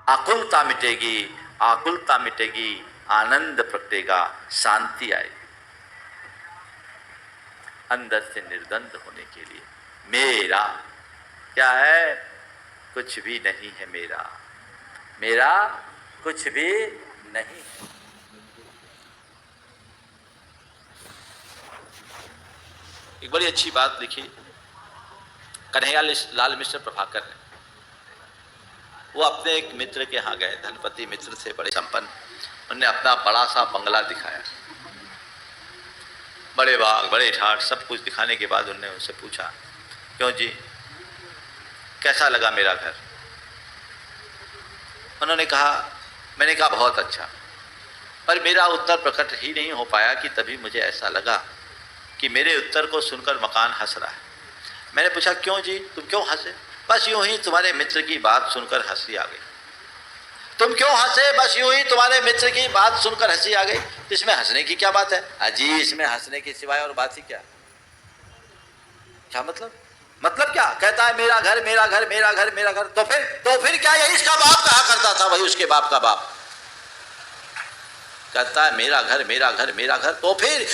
आकुलता मिटेगी, आकुलता मिटेगी, आनंद प्रगटेगा, शांति आएगी। अंदर से निर्द्वंद होने के लिए मेरा क्या है? कुछ भी नहीं है मेरा, मेरा कुछ भी नहीं है। एक बड़ी अच्छी बात लिखी कन्हैया लाल मिश्र प्रभाकर ने। वो अपने एक मित्र के यहाँ गए, धनपति मित्र थे, बड़े संपन्न। उन्होंने अपना बड़ा सा बंगला दिखाया, बड़े बाग, बड़े ठाट, सब कुछ दिखाने के बाद उन्होंने उनसे पूछा, क्यों जी, कैसा लगा मेरा घर? उन्होंने कहा, मैंने कहा बहुत अच्छा, पर मेरा उत्तर प्रकट ही नहीं हो पाया कि तभी मुझे ऐसा लगा कि मेरे उत्तर को सुनकर मकान हंस रहा है। मैंने पूछा, क्यों जी, तुम क्यों हंसे? बस यूं ही तुम्हारे मित्र की बात सुनकर हंसी आ गई। तुम क्यों हंसे? बस यूं ही तुम्हारे मित्र की बात सुनकर हंसी आ गई। तो इसमें हंसने की क्या बात है? अजी, इसमें हंसने के सिवाय और बात ही क्या? क्या मतलब? मतलब क्या? कहता है मेरा घर, मेरा घर, मेरा घर, मेरा घर। तो फिर क्या यही इसका बाप कहा करता था, वही उसके बाप का बाप कहता है मेरा घर, मेरा घर, मेरा घर। तो फिर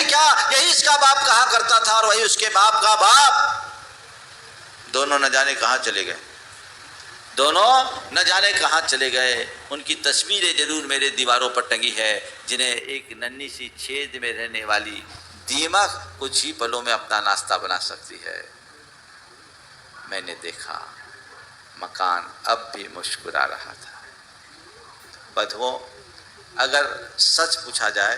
क्या यही इसका बाप कहा करता था और वही उसके बाप का बाप। दोनों न जाने कहां चले गए, दोनों न जाने कहां चले गए। उनकी तस्वीरें जरूर मेरे दीवारों पर टंगी है, जिन्हें एक नन्ही सी छेद में रहने वाली दीमक कुछ ही पलों में अपना नाश्ता बना सकती है। मैंने देखा मकान अब भी मुस्कुरा रहा था। बधुओं, अगर सच पूछा जाए,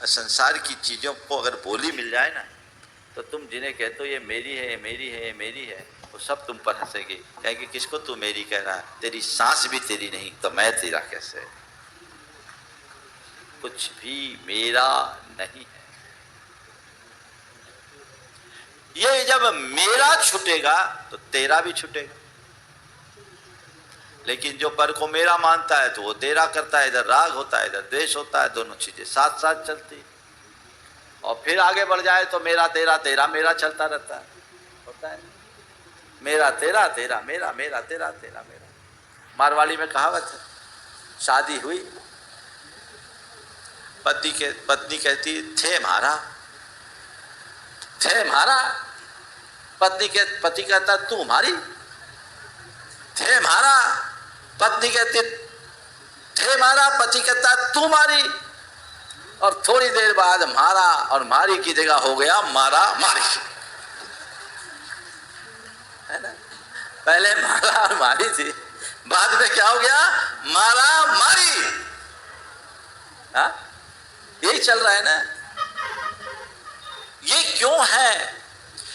संसार की चीज़ों को अगर बोली मिल जाए ना, तो तुम जिन्हें कहते हो ये मेरी है, ये मेरी है, ये मेरी है, वो सब तुम पर हंसेगी। कहेंगे किसको तू मेरी कह रहा है? तेरी सांस भी तेरी नहीं तो मैं तेरा कैसे? कुछ भी मेरा नहीं है। ये जब मेरा छूटेगा तो तेरा भी छूटेगा। लेकिन जो पर को मेरा मानता है तो वो तेरा करता है, इधर राग होता है, इधर द्वेष होता है, दोनों चीजें साथ साथ चलती है। और फिर आगे बढ़ जाए तो मेरा तेरा, तेरा मेरा चलता रहता है, होता है मेरा तेरा, तेरा मेरा, मेरा तेरा, तेरा मेरा। मारवाड़ी में कहावत है, शादी हुई, पत्नी कहती थे मारा, थे मारा। पति कहता तू मारी, थे मारा। पत्नी कहती थे मारा, पति कहता तू मारी। और थोड़ी देर बाद मारा और मारी की जगह हो गया मारा मारी, है ना? पहले मारा और मारी थी, बाद में क्या हो गया? मारा मारी। हाँ, यही चल रहा है ना। ये क्यों है?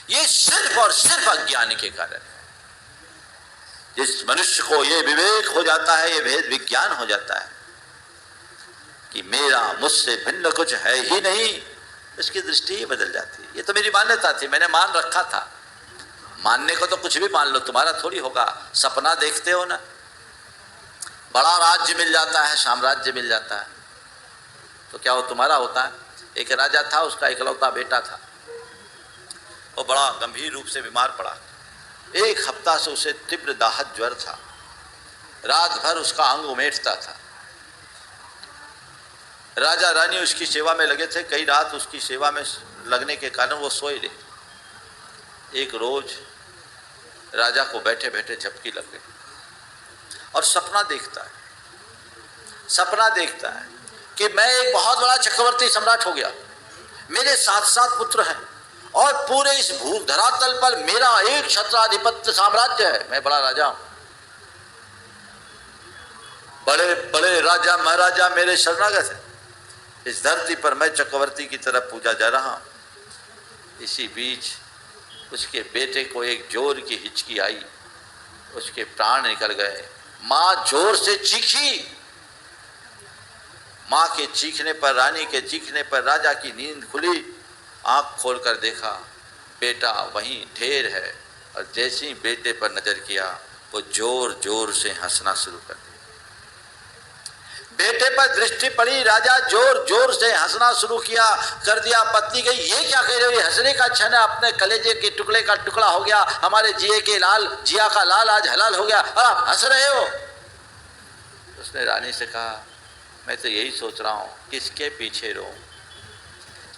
ये सिर्फ और सिर्फ अज्ञान के कारण। जिस मनुष्य को ये विवेक हो जाता है, ये भेद विज्ञान हो जाता है कि मेरा मुझसे भिन्न कुछ है ही नहीं, इसकी दृष्टि ही बदल जाती है। ये तो मेरी मान्यता थी, मैंने मान रखा था। मानने को तो कुछ भी मान लो, तुम्हारा थोड़ी होगा। सपना देखते हो ना, बड़ा राज्य मिल जाता है, साम्राज्य मिल जाता है, तो क्या वो तुम्हारा होता है? एक राजा था, उसका इकलौता बेटा था, वो बड़ा गंभीर रूप से बीमार पड़ा। एक हफ्ता से उसे तीव्र दाहत ज्वर था, रात भर उसका अंग उमेटता था। राजा रानी उसकी सेवा में लगे थे, कई रात उसकी सेवा में लगने के कारण वो सोए रहे। एक रोज राजा को बैठे बैठे झपकी लग गई और सपना देखता है कि मैं एक बहुत बड़ा चक्रवर्ती सम्राट हो गया, मेरे 7 पुत्र हैं और पूरे इस भू धरातल पर मेरा एक छत्राधिपत्य साम्राज्य है, मैं बड़ा राजा हूं। बड़े बड़े राजा महाराजा मेरे शरणागत हैं, इस धरती पर मैं चक्रवर्ती की तरफ पूजा जा रहा हूं। इसी बीच उसके बेटे को एक जोर की हिचकी आई, उसके प्राण निकल गए। मां जोर से चीखी, मां के चीखने पर, रानी के चीखने पर राजा की नींद खुली। आंख खोलकर देखा, बेटा वहीं ढेर है, और जैसे ही बेटे पर नजर किया, वो जोर जोर से हंसना शुरू कर दिया। बेटे पर दृष्टि पड़ी, राजा जोर जोर से हंसना शुरू कर दिया। पत्नी कही ये क्या कह रहे हो, ये हंसने का क्षण है, अपने कलेजे के टुकड़े का टुकड़ा हो गया, हमारे जिया का लाल आज हलाल हो गया और आप हंस रहे हो। उसने रानी से कहा, मैं तो यही सोच रहा हूँ किसके पीछे रहूं,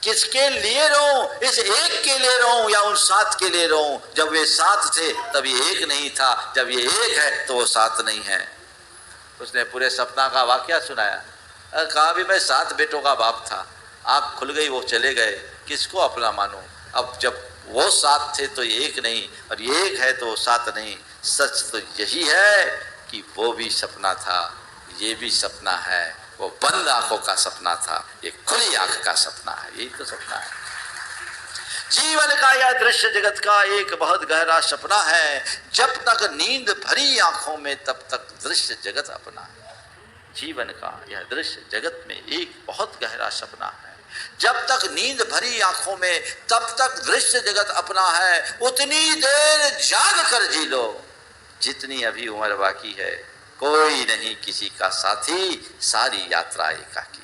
किसके लिए रहूं, इस एक के लिए रहूं या उन 7 के लिए रहूं। जब वे 7 थे तब ये एक नहीं था, जब ये एक है तो वो 7 नहीं है। उसने पूरे सपना का वाकया सुनाया। कहा भी मैं 7 बेटों का बाप था, आँख खुल गई, वो चले गए, किसको अपना मानूं। अब जब वो 7 थे तो ये एक नहीं, और ये एक है तो वो 7 नहीं। सच तो यही है कि वो भी सपना था, ये भी सपना है। वो बंद आंखों का सपना था, ये खुली आंख का सपना है। यही तो सपना है जीवन का, यह दृश्य जगत का एक बहुत गहरा सपना है। जब तक नींद भरी आंखों में तब तक दृश्य जगत अपना है। जीवन का यह दृश्य जगत में एक बहुत गहरा सपना है। जब तक नींद भरी आंखों में तब तक दृश्य जगत अपना है। उतनी देर जाग कर जी लो जितनी अभी उम्र बाकी है। कोई नहीं किसी का साथी, सारी यात्रा एकाकी।